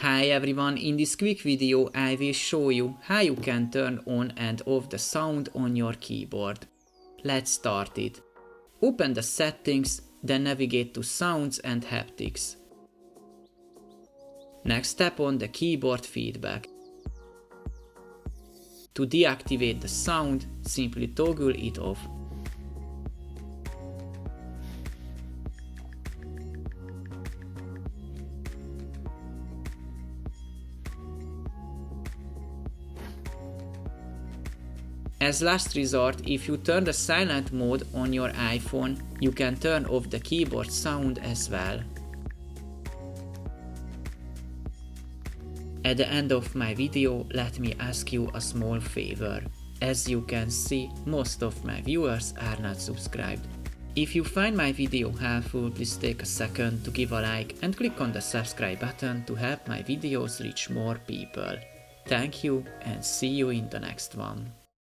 Hi everyone, in this quick video I will show you how you can turn on and off the sound on your keyboard. Let's start it. Open the settings, then navigate to sounds and haptics. Next tap on the keyboard feedback. To deactivate the sound, simply toggle it off. As last resort, if you turn the silent mode on your iPhone, you can turn off the keyboard sound as well. At the end of my video, let me ask you a small favor. As you can see, most of my viewers are not subscribed. If you find my video helpful, please take a second to give a like and click on the subscribe button to help my videos reach more people. Thank you and see you in the next one.